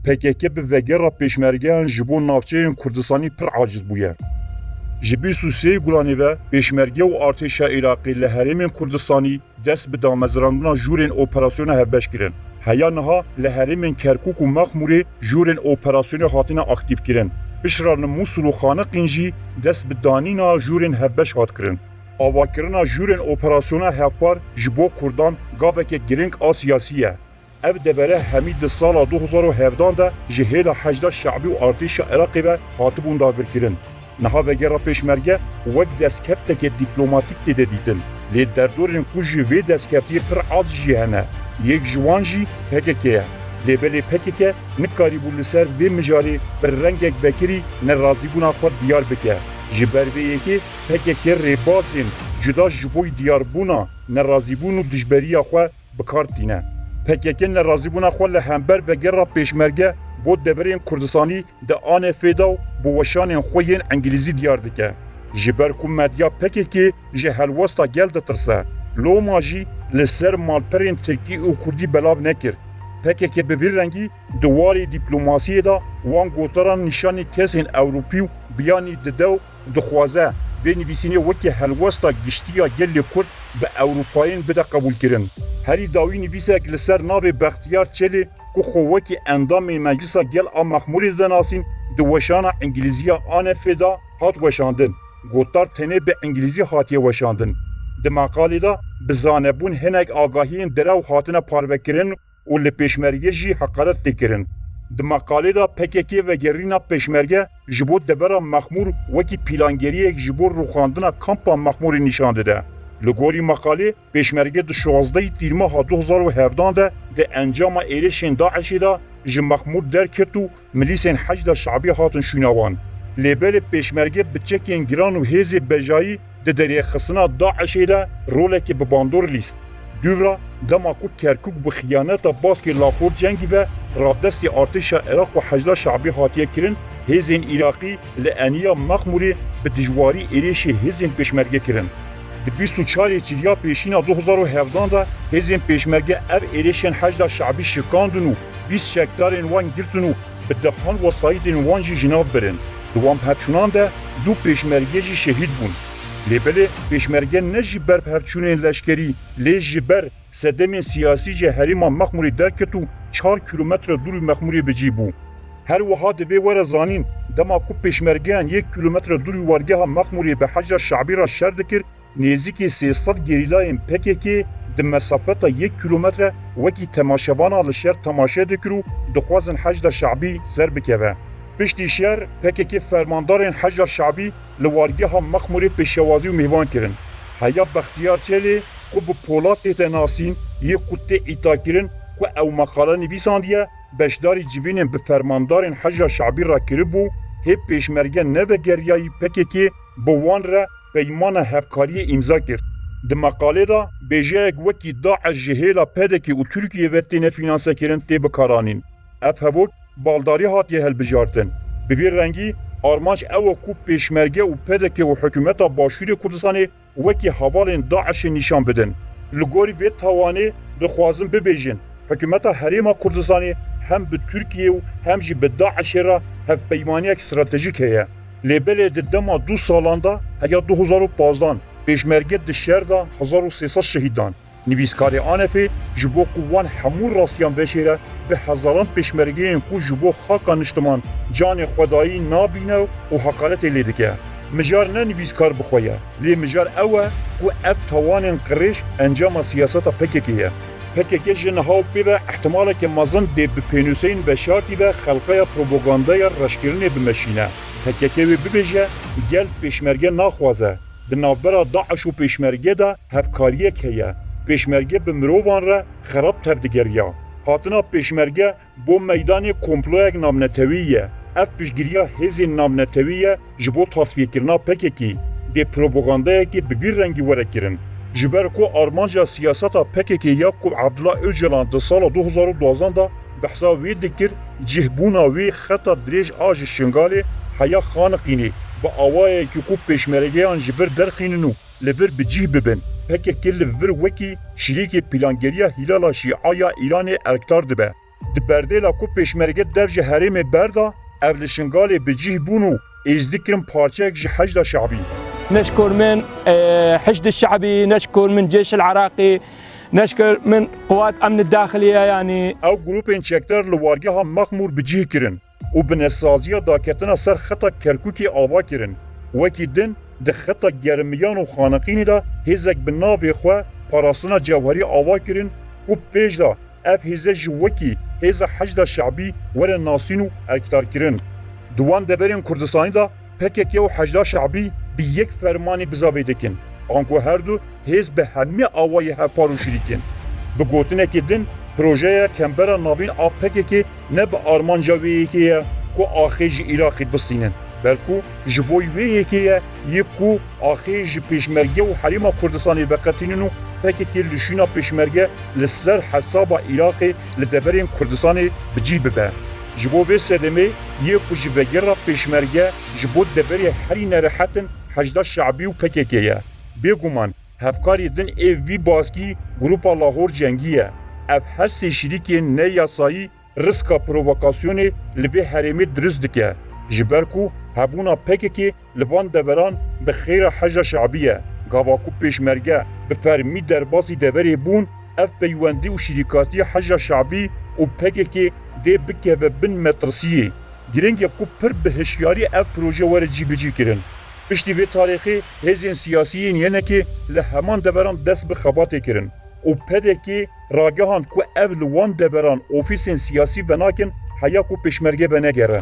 PKK bi vegera pêşmergeyan ji bo navçeyên Kurdistanî pir aciz bûye. Ji bîr û sê gulanê ve pêşmerge û artêşa Iraqê li herêmên Kurdistanî dest bi damezrandina jûrên operasyona hevbeş kirin. Heya niha li herêmên Kerkûk û Mexmûrê jûrên operasyonê hatine aktivkirin. Pişra li Musul û Xaniqîn jî dest bi danîna jûrên hevbeş hat kirin. Avakirina jûrên operasyona hevpar ji bo Kurdan gaveke giring a siyasî ye. Ev devere hemî di sala 2017 de ji hêla hejda şeعبî û artêşa Iraqê ve hatibûn dagirkirin. Niha vegera pêşmerge wek destkefteke dîplomatîk tê de dîtin. Lê derdorên ku ji vê destkeftiyê pir az jî hene. Yek ji wan jî PKK ye. Lêbelê PKK nikarîbû li ser vê mijarê bir rengek vekirî nerazîbûna xwe diyar bike. Ji ber vê yekê PKK rêbazên cuda ji bo diyarbûna nerazîbûn û dijberiya xwe bikar tîne. PKK nerazîbûna xwe li hember vegera pêşmerge bo deverên Kurdistanî di anê fêda û bi weşanên xwe yên Engilîzî diyar dike. Ji ber ku medya PKK ji helwesta gel ditirse, Loma jî li ser malperên Tirkî û Kurdî belav nekir. PKK bi vî rengî di warê dîplomasiyê de wan gotaran nîşanê kesên Ewropî û biyanî dide û dixwaze vê nivîsînê wekî helwesta giştiya gelê Kurd bi Ewropayên bide qebûlkirin. Herî dawî nivîsek li ser navê Bextiyar Çelê ku xwe wekî endamê Meclisa Gel a Mexmûrê de nasîn di weşana Engilîziya anê fêda hat weşandin. Gotar tenê bi Engilîzî hatiye weşandin. Di maqalê de bi zanebûn hinek agahiyên derew hatine parvekirin û li pêşmerge jî heqaret têkirin. Di maqalê de PKK vegerîna pêşmerge ji bo devera Mexmûr wekî pîlangeriyek ji bo rûxandina kampa Mexmûrê nîşan dide. Li gorî maqalê pêşmerge di 16 tîrma 2017 de di encama êrişên Daişê de ji Mexmûr derket û milîsên hecda şeعبî hatin şûnawan. Lêbelê pêşmerge bi çekên giran û hêzê bejayî di derêxistina Daişê de rolekê bi bandor lîst. Dûvra dema ku Kerkûk bi xiyaneta baskê Laxor cengî ve radestê artêşa Iraq û hecda şeعبî hatiye kirin, hêzên Iraqî li eniya Mexmûrê bi dijwarî êrişê hêzên pêşmerge kirin. Di 24 Cîriya pêşîna 2017 de hêzên pêşmerge ev êrişên hecda şeعبî şikandin û 20 şekdarên wan girtin û bi dehan wesayîtên wan jî jinav birin. Di wan hevçûnan de du pêşmerge jî şehîd bûn. Lêbelê pêşmerge ne ji ber hevçûnên leşkerî, lê ji ber sedemên siyasî ji herêma Mexmûrê derket û 4 kilometre dûrî Mexmûrê bicî bû. Her wiha divê were zanîn dema ku pêşmergeyan 1 kilometre dûrî wergeha Mexmûrê bi hecda şeعبî ra şer dikir, nêzîkî 300 gerîlayên PKK di mesafeta 1 kilometre wekî temaşevana li şer temaşe dikir û dixwazin hecda şeعبî zer bikeve. Piştî şer PKK fermandarên hecda şeعبî li wargeha Mexmûrê pêşewazî û mêvan kirin. Heya Bextiyar Çelê ku bi Polatê te nasîn yê ku tê îtakirin ku ew meqale nivîsandiye beşdarî civînên bi fermandarên hecda şeعبî ra kiribû, hê pêşmerge nevegeriyayî PKK bi wan re peymana hevkariyê îmza kir. Di meqalê de bêjeyek wekî Daeş ji hêla PDK û Tirkiyê ve têne finansekirin tê bikaranîn. Ev hevok baldarî hatiye helbijartin. Bi vî rengî armanc ew e ku pêşmerge û PDK û hikûmeta Başûrê Kurdistanê wekî hevalên Daişê nîşan bidin. Li gorî vê tawanê dixwazin bibêjin hikûmeta Herêma Kurdistanê hem bi Tirkiye û hem jî bi Daişê re hevpeymaniyek stratejîk heye. Lêbelê di dema 2 salan de heya 2015 pêşmerge di şer de 1300 şehîdan. Nivîskarê Anefê ji bo ku wan hemû rastiyan veşêre bi hezaran pêşmergeyên ku ji bo xaka niştiman canê xwedayî nabîne û heqaretê lê dike. Mijar ne nivîskar bixwe ye, lê mijar ew e ku ev tawanên qirêj encama siyaseta PKK ye. PKK ji niha û pê ve ihtimaleke mezin dê bi pênûseyên veşartî ve xelqeya propagandaya reşkirinê bimeşîne. PKK wê bibêje gel pêşmerge naxwaze. Di navbera Daeş û pêşmerge de hevkariyek heye. Pêşmerge bi mirovan re xerab tevdigeriya. Hatina pêşmerge bo meydanê komployek navnetewî ye. Ev piştgiriya hêzên navnetewî ye ji bo tasfiyekirina PKK. Dê propagandayekê bi vî rengî were kirin. Ji ber ku armanca siyaseta PKK ya ku Abdullah Öcalan di sala 2012 de behsa wê dikir cihbûna wê xeta dirêj a ji Şingalê heya Xaniqînê bi awayekî ku pêşmergeyan ji vir derxînin û li vir bi cih bibin. PKK li vir wekî şîrêkê plangeriya Hilala Şîaya Îranê erktar dibe. di berdêla ku pêşmerge dev ji herêmê berda ev li şingalê bi cih bûn û êzdî kirin parçeyek ji hecda şeعبî. نشكر من حشد الشعبي، نشكر من جيش العراقي، نشكر من قوات أمن الداخلية يعني. Ew grûpên çekdar li wargeha Mexmûr bi cih kirin û bi nesaziya daketina ser xeta Kerkûkê ava kirin. Wekî din di xeta germiyan û xaneqînê de hêzek bi navê xwe parastina cewherî ava kirin û pêş de ev hêze ji wekî hêza hecda şeعبî were nasîn û erkdar kirin. Di wan deverên Kurdistanî de PKK û hecda şeعبî bi yek fermanê bizavê dikin. An ku her du hêz bi hemî awayê hevpar û şîrîkin. Bi gotinekê din projeya kembera navîn a PKK ne bi armanca wê yekê ye ku axê ji Iraqê bisînin. Belku ji bo wê yekê ye yê ku axê ji pêşmerge û herêma Kurdistanê veqetînin û PKK li şîna pêşmerge li ser hesaba Iraqê li deverên Kurdistanê bi cih bibe. Ji bo vê sedemê yê ku ji vegera pêşmerge ji bo deverê herî nerehetin hecda şeعبî û PKK ye. Bêguman hevkarê din êv vî baskî Grupa Lahor Cengî ye. Ev her sê şîrîkên neyasayî riska provokasyonê li vê herêmê dirist dike. Ji ber ku hebûna PKK li van deveran bi xêra hecda şeعبî ye. Gava ku pêşmerge bi fermî derbasî deverê bûn, ev peywendî û şîrîkatiyê hecda şeعبî û PKK dê bikeve bin metrsiyê. Girêng ye ku pir bi hişyarî ev proje were cîbicî kirin. Piştî vê tarîxê hêzên siyasiyên yenekê li heman deveran dest bi xebatê kirin û PKK ragihand ku ev li wan deveran ofîsên siyasî venakin heya ku pêşmerge venegere.